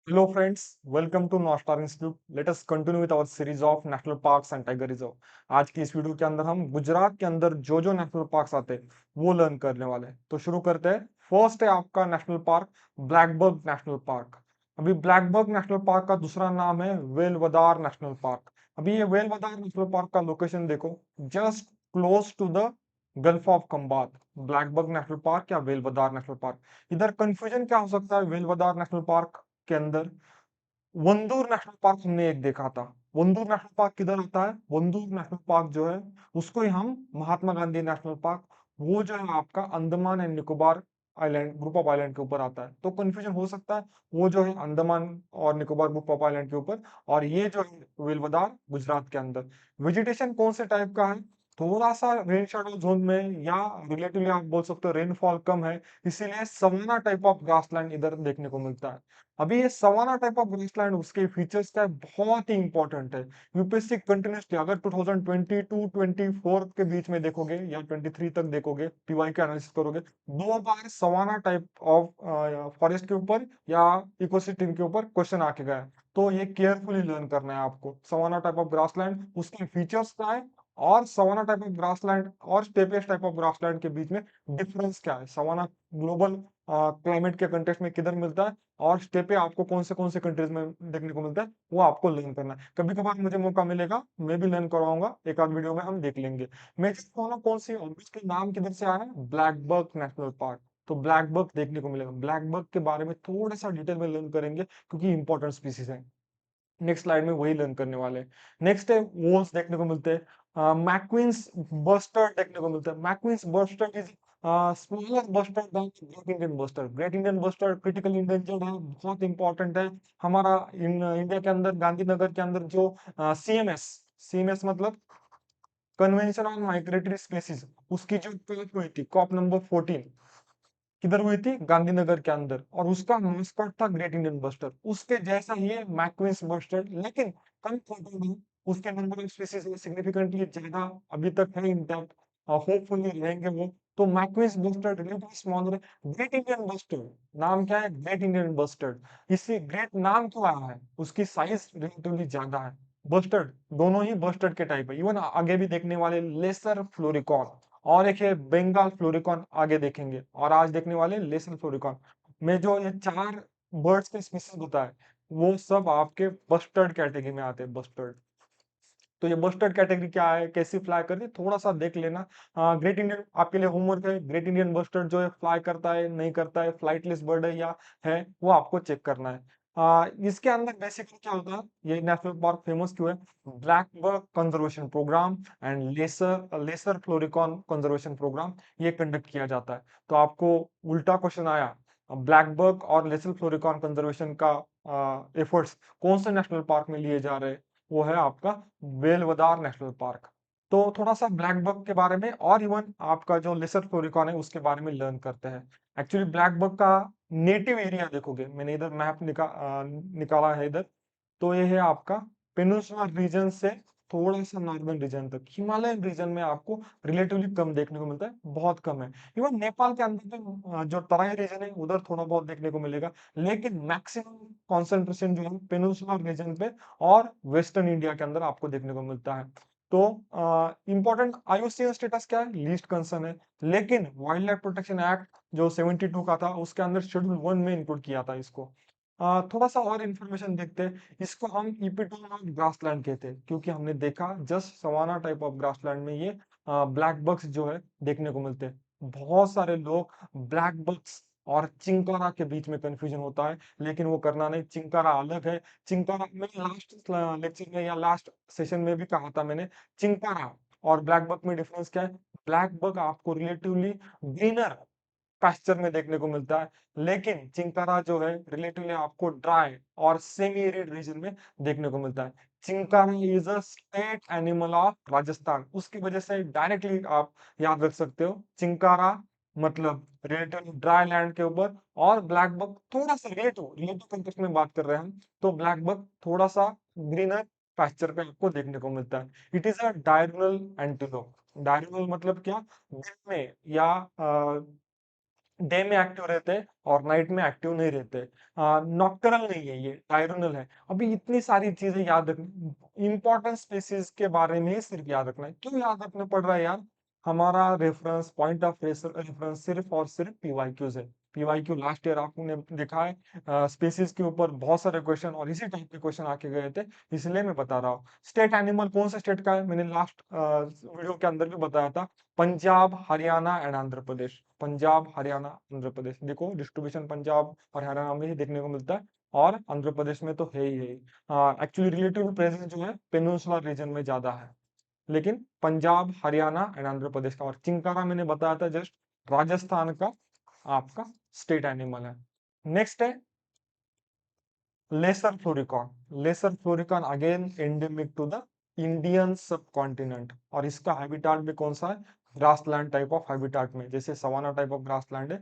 Hello friends, welcome to North Star Institute. Let us continue with our series of national parks and tiger reserve. आज की इस video के अंदर हम गुजरात के अंदर जो जो नेशनल पार्क्स आते हैं वो लर्न करने वाले हैं। तो शुरू करते हैं। फर्स्ट है आपका national park blackbuck national park. अभी ब्लैकबक नेशनल पार्क का दूसरा नाम है वेलवदार नेशनल पार्क। अभी ये वेलवदार नेशनल पार्क का लोकेशन देखो, just close to the gulf of Khambhat. Blackbuck national park या वेलवदार नेशनल पार्क, इधर कंफ्यूजन क्या हो सकता है? वेलवदार नेशनल पार्क के अंदर वंदूर नेशनल पार्क हमने एक देखा था। वंदूर नेशनल पार्क किधर होता है? वंदूर नेशनल पार्क जो है उसको ही हम महात्मा गांधी नेशनल पार्क, वो जो है आपका Andaman and Nicobar island group of island के ऊपर आता है। तो कंफ्यूजन हो सकता है, वो जो है अंडमान और निकोबार ग्रुप ऑफ आइलैंड के ऊपर, और ये जो है वेलवदार गुजरात के अंदर। वेजिटेशन कौन से टाइप का है? थोड़ा सा रेन शेडो जोन में, या रिलेटिवली आप बोल सकते हो रेनफॉल कम है, इसीलिए सवाना टाइप ऑफ ग्रासलैंड इधर देखने को मिलता है। अभी ये सवाना टाइप ऑफ ग्रासलैंड उसके फीचर्स क्या है, बहुत ही इंपॉर्टेंट है। यूपीएससी कंटिन्यूसली अगर 2022-24 के बीच में देखोगे या 23 तक देखोगे, पीवाई का एनालिसिस करोगे, दो बार सवाना टाइप ऑफ फॉरेस्ट के ऊपर या इकोसिस्टम के ऊपर क्वेश्चन आके गया है। तो ये केयरफुली लर्न करना है आपको। सवाना टाइप ऑफ ग्रासलैंड, उसके फीचर्स क्या है, और सवाना टाइप ऑफ ग्रासलैंड और स्टेपियस टाइप ऑफ ग्रासलैंड के बीच में डिफरेंस क्या है। सवाना ग्लोबल क्लाइमेट के कंटेक्स्ट में किधर मिलता है, और स्टेपे आपको कौन से कंट्रीज में देखने को मिलता है, वो आपको लर्न करना है। कभी कभार मुझे मौका मिलेगा, मैं भी लर्न करवाऊंगा, एक आध वीडियो में हम देख लेंगे। मेजर फॉलो कौन सी, और इसके नाम किधर से आया है? Black buck national park. तो ब्लैक बक देखने को मिलेगा। ब्लैक बक के बारे में थोड़ा सा डिटेल में लर्न करेंगे, क्योंकि इंपॉर्टेंट स्पीसीज है। नेक्स्ट स्लाइड में वही लर्न करने वाले हैं। नेक्स्ट है वोल्स देखने को मिलते हैं। मैक्वींस बस्टर्ड देखने को मिलता है। MacQueen's bustard is smaller bustard than great Indian bustard. Great Indian bustard critical endangered है, बहुत इंपॉर्टेंट है। हमारा इंडिया के अंदर गांधीनगर के अंदर जो सीएमएस, सीएमएस मतलब कन्वेंशन ऑन माइग्रेटरी स्पेसीज, उसकी जो कॉप हुई थी, कॉप नंबर 14, किधर हुई थी? गांधीनगर के अंदर, और उसका मास्कॉट था ग्रेट इंडियन बस्टर्ड। उसके जैसा ही है मैक्विंस बस्टर्ड, लेकिन कम फोटो में उसके नंबर ऑफ स्पीसीज सिग्निफिकेंटली ज्यादा अभी तक है इंटैक्ट, होपफुली रहेंगे वो। तो मैक्विंस बस्टर्ड रिलेटिवली स्मॉलर है। ग्रेट इंडियन बस्टर्ड नाम क्या है? Great Indian bustard. इससे ग्रेट नाम क्यों आया है? उसकी साइज रिलेटिवली ज्यादा है। बस्टर्ड दोनों ही बस्टर्ड के टाइप है। इवन आगे भी देखने वाले लेसर फ्लोरिकॉन, और एक है बंगाल फ्लोरिकॉन, आगे देखेंगे। और आज देखने वाले लेसन फ्लोरिकॉन में जो ये चार बर्ड्स के स्पीसीज होता है, वो सब आपके बस्टर्ड कैटेगरी में आते हैं। बस्टर्ड, तो ये बस्टर्ड कैटेगरी क्या है, कैसी फ्लाई करती है, थोड़ा सा देख लेना। ग्रेट इंडियन आपके लिए होमवर्क है। ग्रेट इंडियन बस्टर्ड जो है फ्लाई करता है नहीं करता है, फ्लाइटलेस बर्ड है या है, वो आपको चेक करना है। इसके अंदर बेसिकली क्या होता है, ये नेशनल पार्क फेमस क्यों है? Black buck conservation programme and lesser lesser florican conservation programme, ये कंडक्ट किया जाता है। तो आपको उल्टा क्वेश्चन आया, ब्लैक बक और लेसर फ्लोरिकॉन कंजर्वेशन का एफर्ट्स कौन से नेशनल पार्क में लिए जा रहे हैं, वो है आपका वेलवदार नेशनल पार्क। तो थोड़ा सा ब्लैक बक के बारे में, और इवन आपका जो लेसर फ्लोरिकॉन है उसके बारे में लर्न करते हैं। एक्चुअली ब्लैक बक का नेटिव एरिया देखोगे, मैंने इधर मैप निकाला है इधर। तो ये है आपका पेनिनसुलर रीजन से थोड़ा सा नॉर्दर्न रीजन तक, हिमालयन रीजन में आपको रिलेटिवली कम देखने को मिलता है, बहुत कम है। इवन नेपाल के अंदर भी जो तराई रीजन है उधर थोड़ा बहुत देखने को मिलेगा, लेकिन मैक्सिमम कॉन्सेंट्रेशन जो है पेनिनसुलर रीजन पे और वेस्टर्न इंडिया के अंदर आपको देखने को मिलता है। तो इंपॉर्टेंट आईयूसीएन स्टेटस क्या है? लीस्ट कंसर्न है। लेकिन वाइल्ड लाइफ प्रोटेक्शन एक्ट जो 72 का था, उसके अंदर शेड्यूल 1 में इंक्लूड किया था इसको। थोड़ा सा और इन्फॉर्मेशन देखते हैं। इसको हम इपिटोम ऑफ ग्रासलैंड कहते हैं, क्योंकि हमने देखा just savanna type of grassland में ये ब्लैक बक्स जो है देखने को मिलते हैं। बहुत सारे लोग ब्लैक बक्स और चिंकारा के बीच में कंफ्यूजन होता है, लेकिन वो करना नहीं। चिंकारा अलग है। चिंकारा मैंने लास्ट लेक्चर में या लास्ट सेशन में भी कहा था मैंने, चिंकारा और ब्लैक बक में डिफरेंस क्या है। ब्लैक बक आपको रिलेटिवली ग्रीनर पास्चर में देखने को मिलता है, लेकिन चिंकारा जो है रिलेटिवली आपको ड्राई और सेमी एरिड रीजन में देखने को मिलता है। Chinkara is a state animal of Rajasthan, उसकी वजह से डायरेक्टली आप याद रख सकते हो चिंकारा मतलब रिलेटिवली ड्राई लैंड के ऊपर। और ब्लैक बक थोड़ा सा रिलेटिव रिलेटिव कंटेक्स्ट में बात कर रहे हैं हम, तो ब्लैक बक थोड़ा सा ग्रीनर पास्चर पे आपको देखने को मिलता है। It is a diagonal antelope. Diagonal मतलब क्या? दिन में या डे में एक्टिव रहते हैं और नाइट में एक्टिव नहीं रहते। नॉक्टर्नल नहीं है, ये डायurnal है। अभी इतनी सारी चीजें याद रखनी, इंपॉर्टेंट स्पीसीज के बारे में ही सिर्फ याद रखना है। क्यों याद रखना पड़ रहा है यार? हमारा रेफरेंस, पॉइंट ऑफ रेफरेंस सिर्फ और सिर्फ पीवाईक्यूज है। पीवाईक्यू लास्ट ईयर आपने देखा है, स्पीसीज के ऊपर बहुत सारे क्वेश्चन और इसी टाइप के क्वेश्चन आके गए थे, इसलिए मैं बता रहा हूँ। स्टेट एनिमल कौन सा स्टेट का है, मैंने लास्ट वीडियो के अंदर भी बताया था। पंजाब, हरियाणा एंड आंध्र प्रदेश। पंजाब, हरियाणा, आंध्र प्रदेश। देखो डिस्ट्रीब्यूशन पंजाब और हरियाणा में ही देखने को मिलता है, और आंध्र प्रदेश में तो है ही है। एक्चुअली रिलेटिव प्रेजेंस जो है पेनिनसुलर रीजन में ज्यादा है, लेकिन पंजाब, हरियाणा एंड आंध्र प्रदेश का। और चिंकारा मैंने बताया था जस्ट, राजस्थान का आपका स्टेट एनिमल है। नेक्स्ट है lesser florican. Lesser florican again endemic to the Indian subcontinent, और इसका हैबिटाट भी कौन सा है? ग्रासलैंड टाइप ऑफ हैबिटाट में, जैसे सवाना टाइप ऑफ ग्रासलैंड है।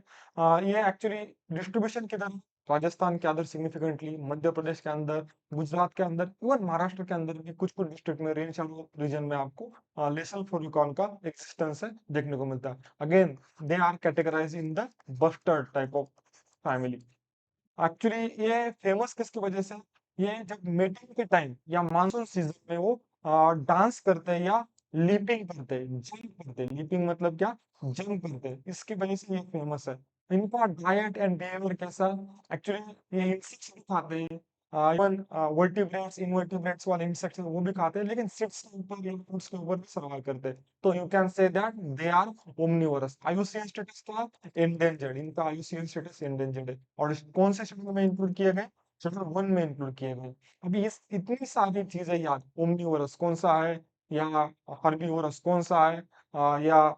ये एक्चुअली डिस्ट्रीब्यूशन किधर है? राजस्थान के अंदर सिग्निफिकेंटली, मध्य प्रदेश के अंदर, गुजरात के अंदर, इवन महाराष्ट्र के अंदर भी कुछ कुछ डिस्ट्रिक्ट में, रेंज रीजन में आपको लेसर फ्लोरिकॉन का एक्सिस्टेंस है देखने को मिलता है। Again they are categorize in the bustard type of family. Actually ये फेमस किसकी वजह से? ये जब मेटिंग के टाइम या मानसून सीजन में वो डांस करते हैं या लीपिंग करते हैं, जंप करते हैं। लीपिंग मतलब क्या? जंप करते हैं, इसकी वजह से ये फेमस है। इनका डाइट एंड बिहेवियर कैसा? एक्चुअली ये इंसेक्ट्स भी खाते हैं, इवन वर्टिब्रेट्स, इनवर्टिब्रेट्स वाले इंसेक्ट्स वो भी खाते हैं, लेकिन सीड्स के ऊपर या फ्रूट्स के ऊपर भी सर्वाइव करते हैं। तो you can say that they are omnivorous. IUCN status क्या? एंडेंजर्ड। इनका आईयूसीएन स्टेटस एंडेंजर्ड है। और कौन से शेड्यूल में इंक्लूड किए गए? शेड्यूल 1 में इंक्लूड किए गए। अभी इस इतनी सारी चीजें याद, ओमनिवोरस कौन सा है, या हर्बीवोरस कौन सा है, या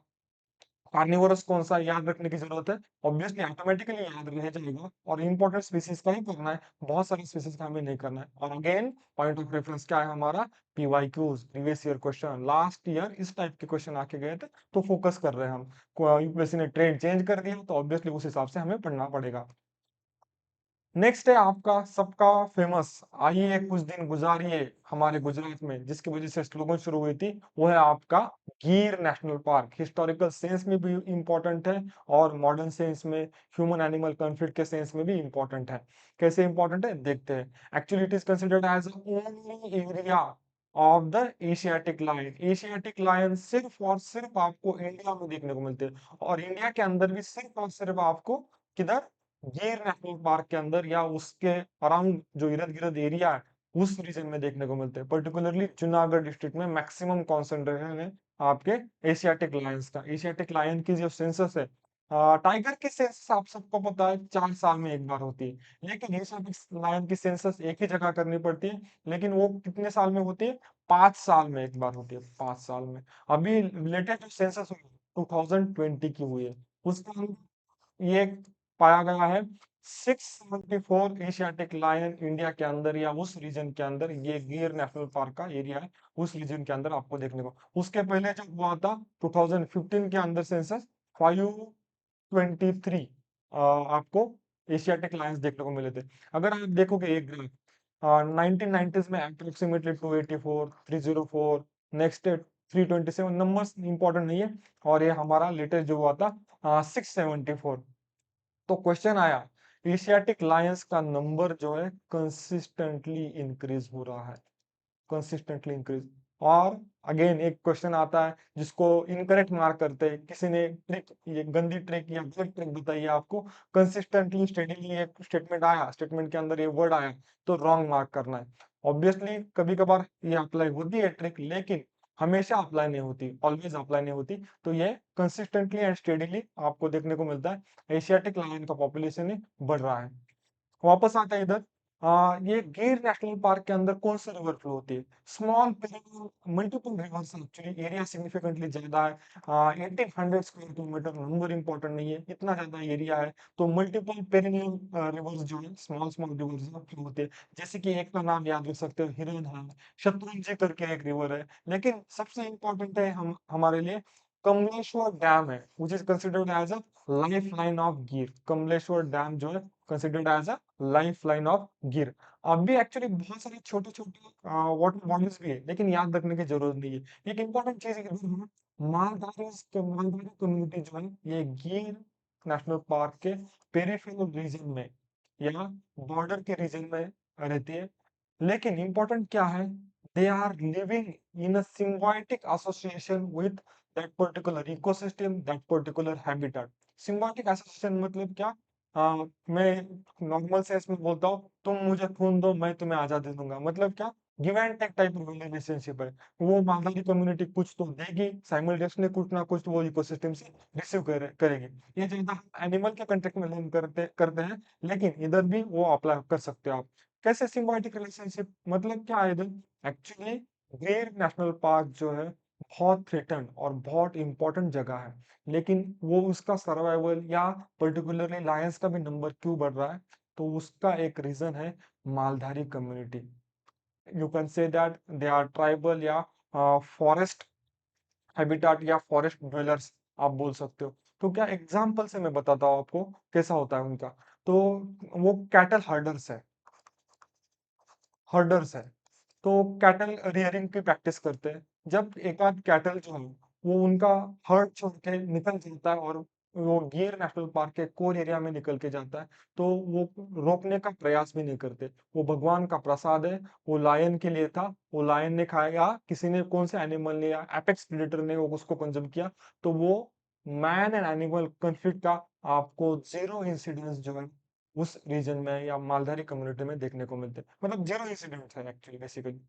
कार्निवोरस कौन सा है, याद रखने की जरूरत है। ऑब्वियसली ऑटोमेटिकली याद रह जाएगा, और इंपॉर्टेंट स्पीसीज का ही करना है, बहुत सारी स्पीसीज का हमें नहीं करना है। और अगेन पॉइंट ऑफ रेफरेंस क्या है हमारा? PYQs, previous year question. Last year इस टाइप के क्वेश्चन आके गए थे, तो फोकस कर रहे हैं हम। यूपीएससी ने ट्रेंड चेंज कर दिया, तो ऑब्वियसली उस हिसाब से हमें पढ़ना पड़ेगा। नेक्स्ट है आपका सबका फेमस, आइए कुछ दिन गुजारिए हमारे गुजरात में, जिसकी वजह से स्लोगन शुरू हुई थी, वो है आपका गिर नेशनल पार्क। हिस्टोरिकल सेंस में भी इंपॉर्टेंट है, और मॉडर्न सेंस में, ह्यूमन एनिमल कॉन्फ्लिक्ट के सेंस में भी इंपॉर्टेंट है। कैसे इंपॉर्टेंट है देखते हैं। Actually it is considered as only area of the Asiatic lion. Asiatic lion सिर्फ और सिर्फ आपको इंडिया में देखने को मिलते हैं, और इंडिया के अंदर भी सिर्फ और सिर्फ आपको किधर? गिर नेशनल पार्क के अंदर या उसके अराउंड जो इर्द गिर्द एरिया है, उस रीजन में देखने को मिलते हैं। पर्टिकुलरली जूनागढ़ डिस्ट्रिक्ट में मैक्सिमम कॉन्सेंट्रेशन है आपके एशियाटिक लायंस का। एशियाटिक लायन की जो सेंसस है, टाइगर की सेंसस आप सबको पता है 4 साल में एक बार होती है, लेकिन एशियाटिक लायन की सेंसस एक ही जगह करनी पड़ती है, लेकिन वो कितने साल में होती है? 5 साल में एक बार होती है, 5 साल में। अभी लेटेस्ट जो सेंसस हुई 2020 की हुई है, उसका ये पाया गया है 674 एशियाटिक लायन इंडिया के अंदर या उस रीजन के अंदर, ये गिर नेशनल पार्क का एरिया है, उस रीजन के अंदर आपको देखने को। उसके पहले जब हुआ था 2015 के अंदर सेंसस, 523 आपको एशियाटिक लायंस देखने को मिले थे। अगर आप देखोगे एक ग्राफ, 1990s में अप्रोक्सीमेटली 284, 304, नेक्स्ट 327, नंबर्स इंपॉर्टेंट नहीं है। और ये हमारा लेटेस्ट जो हुआ था 674। तो क्वेश्चन आया, एशियाटिक लायंस का नंबर जो है कंसिस्टेंटली इंक्रीज हो रहा है, कंसिस्टेंटली इंक्रीज। और अगेन एक क्वेश्चन आता है जिसको इनकरेक्ट मार्क करते हैं, किसी ने ट्रिक, ये गंदी ट्रिक या गलत ट्रिक बताइए आपको, कंसिस्टेंटली स्टेडीली एक स्टेटमेंट आया, स्टेटमेंट के अंदर ये वर्ड आया, तो रॉन्ग मार्क करना है। ऑब्वियसली कभी कभार ये अप्लाई होती है ट्रिक, लेकिन हमेशा अप्लाई नहीं होती, ऑलवेज अप्लाई नहीं होती। तो ये कंसिस्टेंटली एंड स्टेडीली आपको देखने को मिलता है, एशियाटिक लायन का पॉपुलेशन ही बढ़ रहा है। वापस आते हैं इधर। ये गिर नेशनल पार्क के अंदर कौन सी रिवर फ्लो होती है? Small perennial multiple rivers, actually area significantly ज्यादा है, 1800 स्क्वायर किलोमीटर। नंबर इंपॉर्टेंट नहीं है, इतना ज्यादा एरिया है, तो मल्टीपल पेरिनियल रिवर्स जो है, स्मॉल स्मॉल रिवर्स फ्लो होते हैं। जैसे कि एक का नाम याद रख सकते हो, हिरन है, शत्रुंजय करके एक रिवर है। लेकिन सबसे इंपॉर्टेंट है हम हमारे लिए कमलेश्वर डैम है, which is considered as a life line of Gir. Kamleshwar dam जो है considered as a life line of Gir. अभी एक्चुअली बहुत सारे छोटे छोटे वाटर बॉडीज भी है, लेकिन याद रखने की जरूरत नहीं है। एक इंपॉर्टेंट चीज इधर है, मालधारी मालधारी कम्युनिटी जो है, ये गिर नेशनल पार्क के पेरिफेरल रीजन में या बॉर्डर के रीजन में रहती है। लेकिन इंपॉर्टेंट क्या है, they are living in a symbiotic association with that particular ecosystem, that particular habitat. Symbiotic association मतलब क्या? मैं नॉर्मल सेंस में बोलता हूँ, तुम मुझे खून दो मैं तुम्हें आजादी दूंगा, मतलब क्या? Give and take type of relationship है। वो मालधारी कम्युनिटी कुछ तो देगी, साइमल्टेनियसली कुछ ना कुछ तो वो इकोसिस्टम से रिसीव करेगी। ये ज्यादा एनिमल के कंटेक्ट में लर्न करते करते हैं, लेकिन इधर भी वो अप्लाई कर सकते हो आप। कैसे सिम्बायोटिक रिलेशनशिप, मतलब क्या है इधर? एक्चुअली गिर नेशनल पार्क जो है बहुत थ्रेटन और बहुत इंपॉर्टेंट जगह है, लेकिन वो उसका सर्वाइवल या पर्टिकुलरली लायंस का भी नंबर क्यों बढ़ रहा है, तो उसका एक रीजन है Maldhari community. You can say that they are tribal या फॉरेस्ट हैबिटाट या फॉरेस्ट ड्वेलर्स आप बोल सकते हो। तो क्या एग्जाम्पल से मैं बताता हूँ आपको कैसा होता है उनका। तो वो कैटल हर्डर्स है, तो कैटल रियरिंग की प्रैक्टिस करते हैं। जब एक आध कैटल जो है वो उनका हर्ड छोड़ के निकल जाता है और वो गिर नेशनल पार्क के कोर एरिया में निकल के जाता है, तो वो रोकने का प्रयास भी नहीं करते। वो भगवान का प्रसाद है, वो लायन के लिए था, वो लायन ने खाया, किसी ने कौन से एनिमल ने या एपेक्स प्रेडेटर ने वो उसको कंज्यूम किया, तो वो मैन एंड एनिमल कॉन्फ्लिक्ट का आपको जीरो इंसिडेंस जो है उस रीजन में या मालधारी कम्युनिटी में देखने को मिलते हैं, मतलब जीरो इंसिडेंट है एक्चुअली बेसिकली।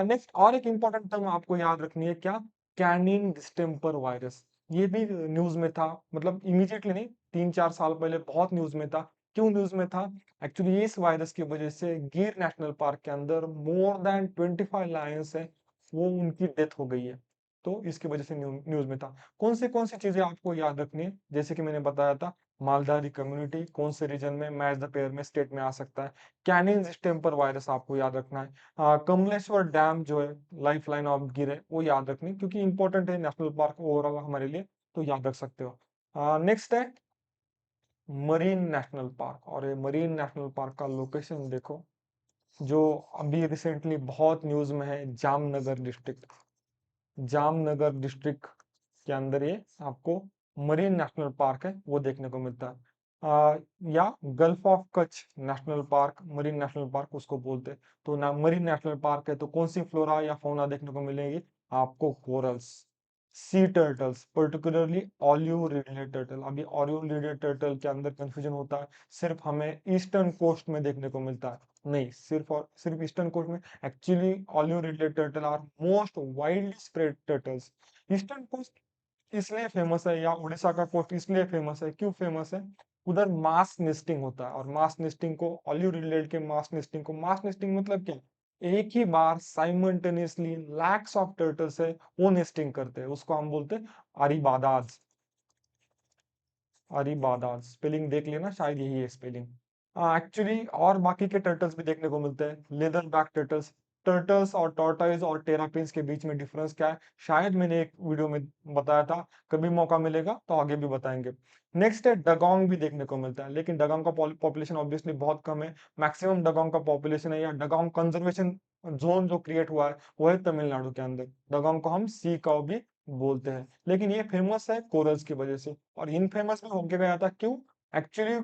नेक्स्ट और एक इंपॉर्टेंट टर्म आपको याद रखनी है, क्या? Canning distemper virus. ये भी न्यूज में था, मतलब इमीडिएटली नहीं, 3-4 साल पहले बहुत न्यूज में था। क्यों न्यूज में था? एक्चुअली इस वायरस की वजह से गिर नेशनल पार्क के अंदर मोर देन 25 लायंस है, वो उनकी डेथ हो गई है। तो इसकी वजह से न्यूज में था। कौन सी चीजें आपको याद रखनी है, जैसे कि मैंने बताया था, मालधारी कम्युनिटी कौन से रीजन में, मैच द पेयर में, स्टेट में आ सकता है। कैनिन डिस्टेम्पर वायरस आपको याद रखना है। कमलेश्वर डैम जो है लाइफ लाइन ऑफ गिर है, वो याद रखनी है, क्योंकि इंपॉर्टेंट है नेशनल पार्क ओवरऑल हमारे लिए, तो याद रख सकते हो। नेक्स्ट है मरीन नेशनल पार्क, और ये मरीन नेशनल पार्क का लोकेशन देखो, जो अभी रिसेंटली बहुत न्यूज में है, जामनगर डिस्ट्रिक्ट के अंदर ये आपको मरीन नेशनल पार्क है वो देखने को मिलता है। या gulf of Kutch national park, marine national park उसको बोलते हैं। तो ना मरीन नेशनल पार्क है तो कौन सी फ्लोरा या फौना देखने को मिलेगी आपको? Corals, sea turtles, particularly olive ridley turtle. अभी ऑलिव रिडलेट टर्टल के अंदर कंफ्यूजन होता है, सिर्फ हमें ईस्टर्न कोस्ट में देखने को मिलता है, नहीं, सिर्फ और सिर्फ ईस्टर्न कोस्ट में। Actually olive ridley turtle are most widely spread turtles. Eastern coast इसलिए फेमस है या उड़ीसा का कोस्ट इसलिए फेमस है, क्यों फेमस है? उधर मास नेस्टिंग होता है, और मास नेस्टिंग को ऑलिव रिलेटेड के मास नेस्टिंग मतलब क्या? एक ही बार साइमल्टेनियसली लैक्स ऑफ टर्टल्स है वो नेस्टिंग करते हैं, उसको हम बोलते हैं अरीबादाज। अरीबादाज स्पेलिंग देख लेना, शायद यही है स्पेलिंग। एक्चुअली और बाकी के टर्टल्स भी देखने को मिलते हैं, लेदर बैक टर्टल्स। टर्टल्स और टॉर्टोइज और टेरापिन्स के बीच में डिफरेंस क्या है, शायद मैंने एक वीडियो में बताया था, कभी मौका मिलेगा तो आगे भी बताएंगे। नेक्स्ट है डगोंग, भी देखने को मिलता है, लेकिन डगोंग का पॉपुलेशन ऑब्वियसली बहुत कम है। मैक्सिमम डगोंग का पॉपुलेशन है, या डगोंग कंजर्वेशन जोन जो क्रिएट हुआ है वो है तमिलनाडु के अंदर। डगोंग को हम सी काऊ भी बोलते हैं, लेकिन ये फेमस है कोरल्स की वजह से, और इनफेमस भी होके गया था। क्यों? एक्चुअली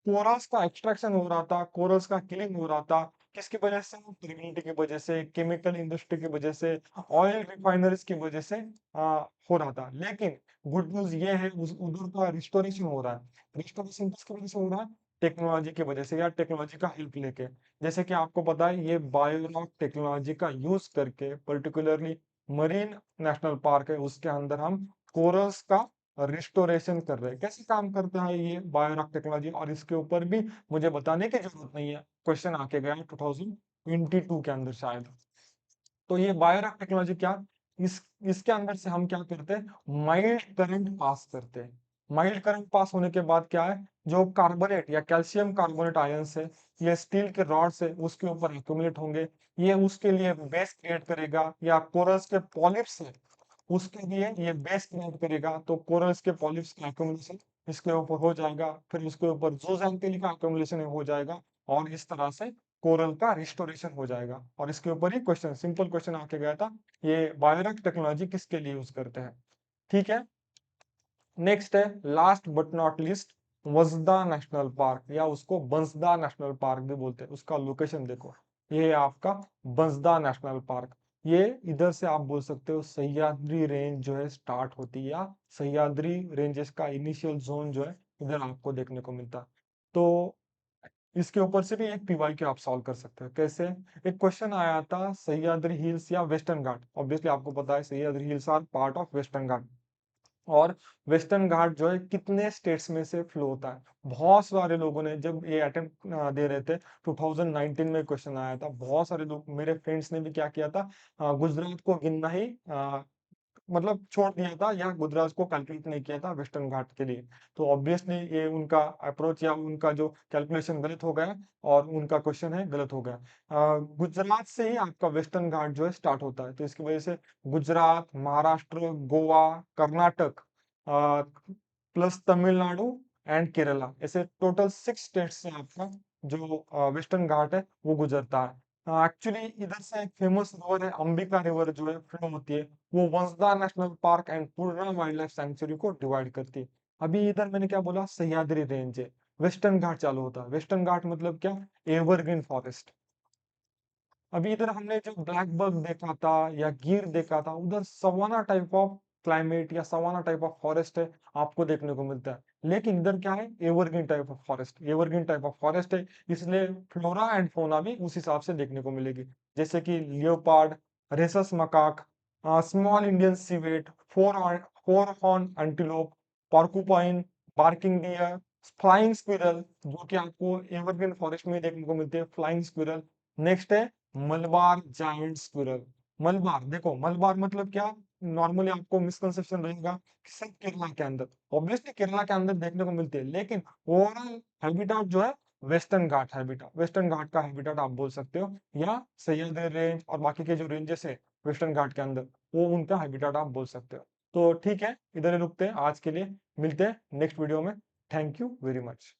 कोरल्स का एक्सट्रैक्शन हो रहा था, कोरल्स का किलिंग हो रहा था, किसकी वजह से? प्रिविलिटी की वजह से, केमिकल इंडस्ट्री की वजह से, ऑयल रिफाइनरीज की वजह से हो रहा था। लेकिन गुड न्यूज ये है, उधर का रिस्टोरेशन हो रहा है। रिस्टोरेशन किसकी वजह से हो रहा है? टेक्नोलॉजी की वजह से, या टेक्नोलॉजी का हेल्प लेके। जैसे कि आपको पता है, ये बायोलॉग टेक्नोलॉजी का यूज करके, पर्टिकुलरली मरीन नेशनल पार्क है उसके अंदर हम कोरल्स का रिस्टोरेशन कर रहे हैं। कैसे काम करता है ये बायोरॉक टेक्नोलॉजी, और इसके ऊपर भी मुझे बताने की जरूरत नहीं है, क्वेश्चन आके गया 2022 के अंदर शायद। तो ये बायोरॉक टेक्नोलॉजी क्या? इस इसके अंदर से हम क्या करते हैं, माइल्ड करंट पास करते हैं। माइल्ड करंट पास होने के बाद क्या है, जो कार्बोनेट या कैल्शियम कार्बोनेट आयंस है, ये स्टील के रॉड्स है उसके ऊपर एक्यूमुलेट होंगे। ये उसके लिए बेस क्रिएट करेगा, या कोरल्स के पॉलिप्स है उसके लिए ये बेस क्रिएट करेगा, तो कोरल्स के पॉलिप्स का एक्यूमुलेशन इसके ऊपर हो जाएगा, फिर उसके ऊपर जूजैंथिली का एक्यूमुलेशन हो जाएगा, और इस तरह से कोरल का रिस्टोरेशन हो जाएगा। और इसके ऊपर ही क्वेश्चन, सिंपल क्वेश्चन आके गया था, ये बायोरॉक टेक्नोलॉजी किसके लिए यूज करते हैं? ठीक है। नेक्स्ट है last but not least, Vasda national park या उसको बंसदा नेशनल पार्क भी बोलते हैं। उसका लोकेशन देखो, ये है आपका बंसदा नेशनल पार्क। ये इधर से आप बोल सकते हो सह्याद्री रेंज जो है स्टार्ट होती है, या सह्याद्री रेंजेस का इनिशियल जोन जो है इधर आपको देखने को मिलता है। तो इसके ऊपर से भी एक पीवाईक्यू आप सॉल्व कर सकते हो। कैसे? एक क्वेश्चन आया था सह्याद्री हिल्स या वेस्टर्न घाट, ऑब्वियसली आपको पता है Sahyadri hills are part of western Ghat, और वेस्टर्न घाट जो है कितने स्टेट्स में से फ्लो होता है। बहुत सारे लोगों ने जब ये अटेम्प्ट दे रहे थे, 2019 में क्वेश्चन आया था, बहुत सारे लोग मेरे फ्रेंड्स ने भी क्या किया था, गुजरात को गिनना ही मतलब छोड़ दिया था, या गुजरात को कैलकुलेट नहीं किया था वेस्टर्न घाट के लिए। तो ऑब्वियसली ये उनका अप्रोच या उनका जो कैलकुलेशन गलत हो गया, और उनका क्वेश्चन है गलत हो गया। गुजरात से ही आपका वेस्टर्न घाट जो है स्टार्ट होता है, तो इसकी वजह से गुजरात, महाराष्ट्र, गोवा, कर्नाटक प्लस तमिलनाडु एंड केरला, ऐसे टोटल 6 स्टेट्स से आपका जो वेस्टर्न घाट है वो गुजरता है। एक्चुअली इधर से एक फेमस रिवर है अंबिका रिवर जो है फ्लो होती है, वो Vansda national park and Purna wild life sanctuary को डिवाइड करती है। अभी इधर मैंने क्या बोला, सह्याद्री रेंज है, वेस्टर्न घाट चालू होता है। वेस्टर्न घाट मतलब क्या, एवरग्रीन फॉरेस्ट। अभी इधर हमने जो ब्लैक बग देखा था या गिर देखा था, उधर सवाना टाइप ऑफ क्लाइमेट या सवाना टाइप ऑफ फॉरेस्ट है, आपको देखने को मिलता है। लेकिन इधर क्या है, evergreen type of forest, evergreen type of forest है, इसलिए फ्लोरा एंड फोना भी उस हिसाब से देखने को मिलेगी। जैसे कि leopard, rhesus macaque, small Indian civet, four horn antelope, porcupine, barking deer, flying squirrel, जो कि आपको एवरग्रीन फॉरेस्ट में देखने को मिलते हैं, फ्लाइंग स्क्विरल। नेक्स्ट है मलबार जायंट स्क्विरल। मलबार देखो, मलबार मतलब क्या, नॉर्मली आपको मिसकंसेप्शन रहेगा कि सिर्फ केरला के अंदर, ऑब्वियसली केरला के अंदर देखने को मिलती है, लेकिन ओवरऑल हैबिटाट जो है वेस्टर्न घाट हैबिटाट, वेस्टर्न घाट का हैबिटाट आप बोल सकते हो, या सह्याद्री रेंज और बाकी के जो रेंजेस है वेस्टर्न घाट के अंदर, वो उनका हैबिटाट आप बोल सकते हो। तो ठीक है, इधर ही रुकते हैं आज के लिए, मिलते हैं नेक्स्ट वीडियो में। Thank you very much.